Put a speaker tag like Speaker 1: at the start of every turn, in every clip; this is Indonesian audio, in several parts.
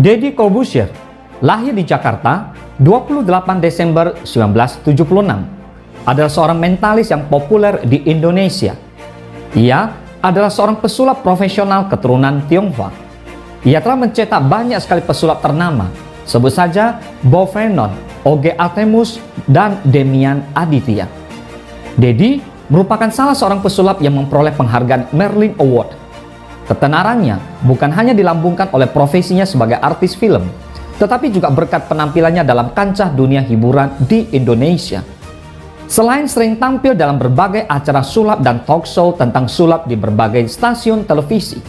Speaker 1: Deddy Corbuzier lahir di Jakarta 28 Desember 1976. Adalah seorang mentalis yang populer di Indonesia. Ia adalah seorang pesulap profesional keturunan Tionghoa. Ia telah mencetak banyak sekali pesulap ternama, sebut saja Bo Vernon, O.G. Artemus, dan Demian Aditya. Deddy merupakan salah seorang pesulap yang memperoleh penghargaan Merlin Award. Ketenarannya bukan hanya dilambungkan oleh profesinya sebagai artis film, tetapi juga berkat penampilannya dalam kancah dunia hiburan di Indonesia. Selain sering tampil dalam berbagai acara sulap dan talk show tentang sulap di berbagai stasiun televisi,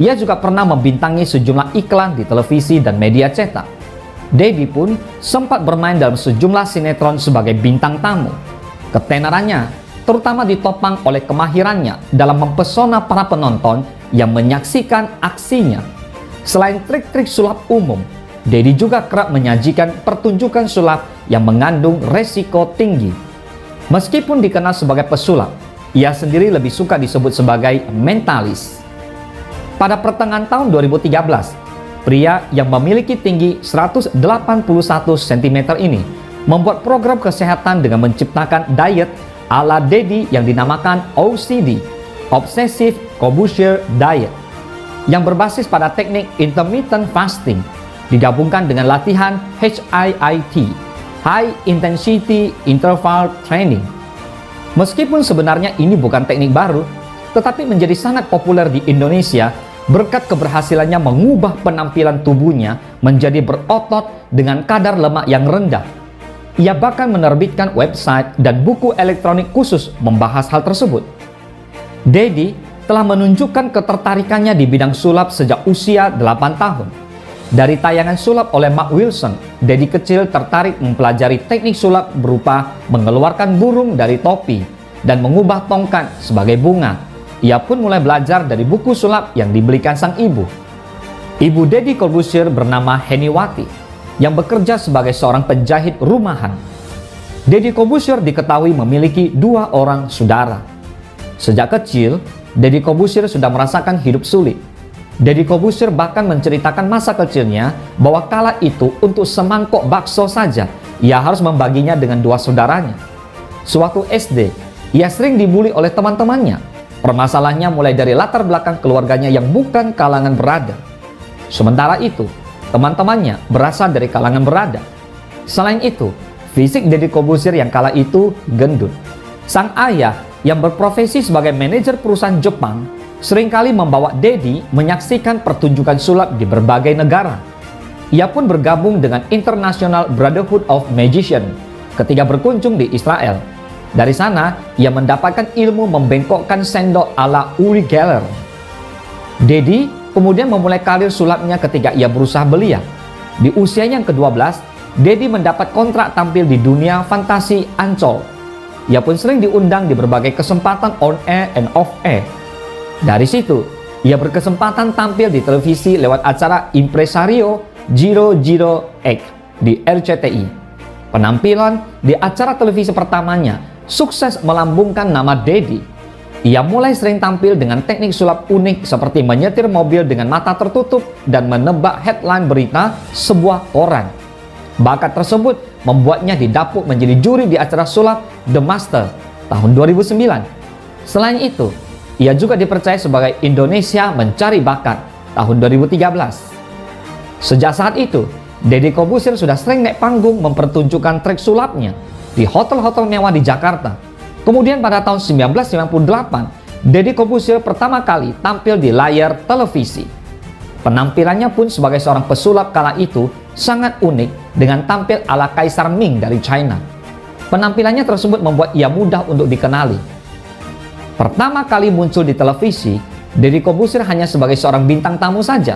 Speaker 1: ia juga pernah membintangi sejumlah iklan di televisi dan media cetak. Deddy pun sempat bermain dalam sejumlah sinetron sebagai bintang tamu. Ketenarannya terutama ditopang oleh kemahirannya dalam mempesona para penonton yang menyaksikan aksinya. Selain trik-trik sulap umum, Deddy juga kerap menyajikan pertunjukan sulap yang mengandung resiko tinggi. Meskipun dikenal sebagai pesulap, ia sendiri lebih suka disebut sebagai mentalis. Pada pertengahan tahun 2013, pria yang memiliki tinggi 181 cm ini membuat program kesehatan dengan menciptakan diet ala Deddy yang dinamakan OCD, Obsessive Corbuzier Diet, yang berbasis pada teknik intermittent fasting digabungkan dengan latihan HIIT, High Intensity Interval Training. Meskipun sebenarnya ini bukan teknik baru, tetapi menjadi sangat populer di Indonesia berkat keberhasilannya mengubah penampilan tubuhnya menjadi berotot dengan kadar lemak yang rendah. Ia bahkan menerbitkan website dan buku elektronik khusus membahas hal tersebut. Deddy telah menunjukkan ketertarikannya di bidang sulap sejak usia 8 tahun. Dari tayangan sulap oleh Mark Wilson, Deddy kecil tertarik mempelajari teknik sulap berupa mengeluarkan burung dari topi dan mengubah tongkat sebagai bunga. Ia pun mulai belajar dari buku sulap yang dibelikan sang ibu. Ibu Deddy Corbuzier bernama Heniwati, yang bekerja sebagai seorang penjahit rumahan. Deddy Corbuzier diketahui memiliki 2 orang saudara. Sejak kecil, Deddy Corbuzier sudah merasakan hidup sulit. Deddy Corbuzier bahkan menceritakan masa kecilnya bahwa kala itu untuk semangkok bakso saja, ia harus membaginya dengan 2 saudaranya. Sewaktu SD, ia sering dibully oleh teman-temannya. Permasalahannya mulai dari latar belakang keluarganya yang bukan kalangan berada. Sementara itu, teman-temannya berasal dari kalangan berada. Selain itu, fisik Deddy Corbuzier yang kala itu gendut. Sang ayah yang berprofesi sebagai manajer perusahaan Jepang seringkali membawa Deddy menyaksikan pertunjukan sulap di berbagai negara. Ia pun bergabung dengan International Brotherhood of Magicians ketika berkunjung di Israel. Dari sana, ia mendapatkan ilmu membengkokkan sendok ala Uri Geller. Deddy kemudian memulai karir sulapnya ketika ia berusaha belia. Di usianya yang ke-12, Deddy mendapat kontrak tampil di dunia fantasi Ancol. Ia pun sering diundang di berbagai kesempatan on air and off air. Dari situ, ia berkesempatan tampil di televisi lewat acara Impresario 008 di RCTI. Penampilan di acara televisi pertamanya sukses melambungkan nama Deddy. Ia mulai sering tampil dengan teknik sulap unik seperti menyetir mobil dengan mata tertutup dan menebak headline berita sebuah koran. Bakat tersebut membuatnya didapuk menjadi juri di acara sulap The Master tahun 2009. Selain itu, ia juga dipercaya sebagai Indonesia Mencari Bakat tahun 2013. Sejak saat itu, Deddy Corbuzier sudah sering naik panggung mempertunjukkan trik sulapnya di hotel-hotel mewah di Jakarta. Kemudian pada tahun 1998, Deddy Corbuzier pertama kali tampil di layar televisi. Penampilannya pun sebagai seorang pesulap kala itu sangat unik dengan tampil ala Kaisar Ming dari China. Penampilannya tersebut membuat ia mudah untuk dikenali. Pertama kali muncul di televisi, Deddy Corbuzier hanya sebagai seorang bintang tamu saja.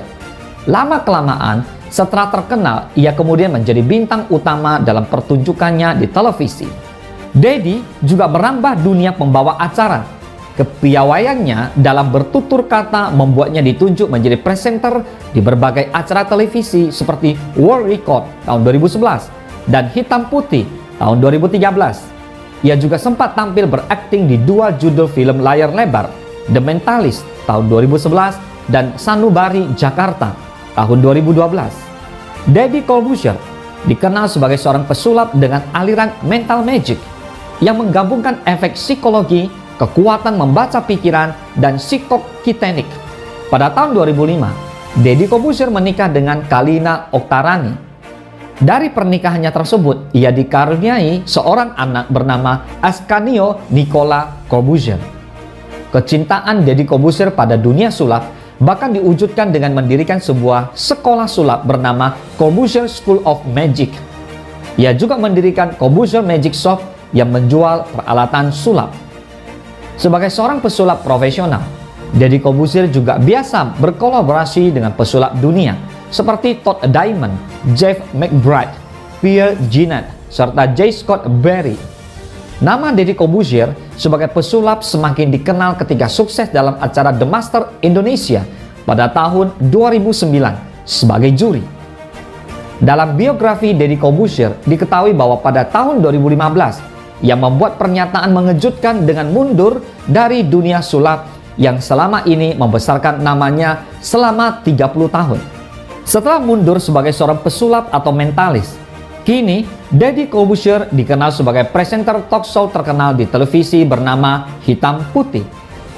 Speaker 1: Lama-kelamaan, setelah terkenal, ia kemudian menjadi bintang utama dalam pertunjukannya di televisi. Deddy juga merambah dunia pembawa acara. Kepiawaiannya dalam bertutur kata membuatnya ditunjuk menjadi presenter di berbagai acara televisi seperti World Record tahun 2011 dan Hitam Putih tahun 2013. Ia juga sempat tampil berakting di 2 judul film layar lebar, The Mentalist tahun 2011 dan Sanubari Jakarta tahun 2012. Deddy Corbuzier dikenal sebagai seorang pesulap dengan aliran mental magic yang menggabungkan efek psikologi, kekuatan membaca pikiran, dan psikokitenik. Pada tahun 2005, Deddy Corbuzier menikah dengan Kalina Oktarani. Dari pernikahannya tersebut, ia dikaruniai seorang anak bernama Ascanio Nicola Corbuzier. Kecintaan Deddy Corbuzier pada dunia sulap bahkan diwujudkan dengan mendirikan sebuah sekolah sulap bernama Corbuzier School of Magic. Ia juga mendirikan Corbuzier Magic Shop yang menjual peralatan sulap. Sebagai seorang pesulap profesional, Deddy Corbuzier juga biasa berkolaborasi dengan pesulap dunia seperti Todd Diamond, Jeff McBride, Pierre Jeannette, serta J. Scott Berry. Nama Deddy Corbuzier sebagai pesulap semakin dikenal ketika sukses dalam acara The Master Indonesia pada tahun 2009 sebagai juri. Dalam biografi Deddy Corbuzier diketahui bahwa pada tahun 2015 ia membuat pernyataan mengejutkan dengan mundur dari dunia sulap yang selama ini membesarkan namanya selama 30 tahun. Setelah mundur sebagai seorang pesulap atau mentalis, kini Deddy Corbuzier dikenal sebagai presenter talk show terkenal di televisi bernama Hitam Putih.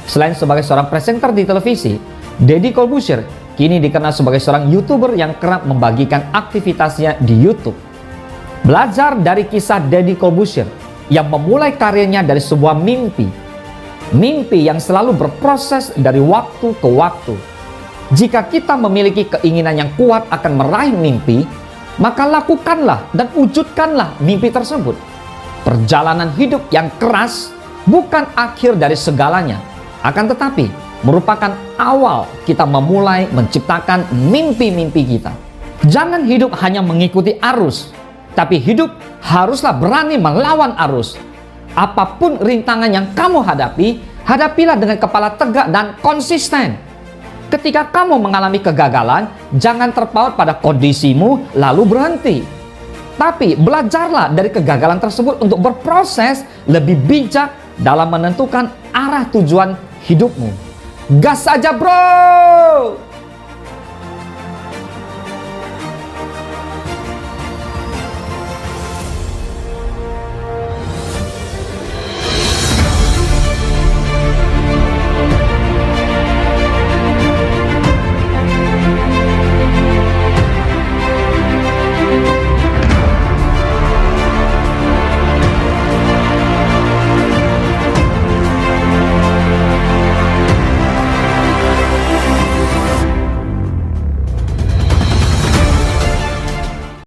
Speaker 1: Selain sebagai seorang presenter di televisi, Deddy Corbuzier kini dikenal sebagai seorang YouTuber yang kerap membagikan aktivitasnya di YouTube. Belajar dari kisah Deddy Corbuzier yang memulai karirnya dari sebuah mimpi yang selalu berproses dari waktu ke waktu. Jika kita memiliki keinginan yang kuat akan meraih mimpi, maka lakukanlah dan wujudkanlah mimpi tersebut. Perjalanan hidup yang keras bukan akhir dari segalanya, akan tetapi merupakan awal kita memulai menciptakan mimpi-mimpi kita. Jangan hidup hanya mengikuti arus, tapi hidup haruslah berani melawan arus. Apapun rintangan yang kamu hadapi, hadapilah dengan kepala tegak dan konsisten. Ketika kamu mengalami kegagalan, jangan terpaut pada kondisimu lalu berhenti. Tapi belajarlah dari kegagalan tersebut untuk berproses lebih bijak dalam menentukan arah tujuan hidupmu. Gas saja bro!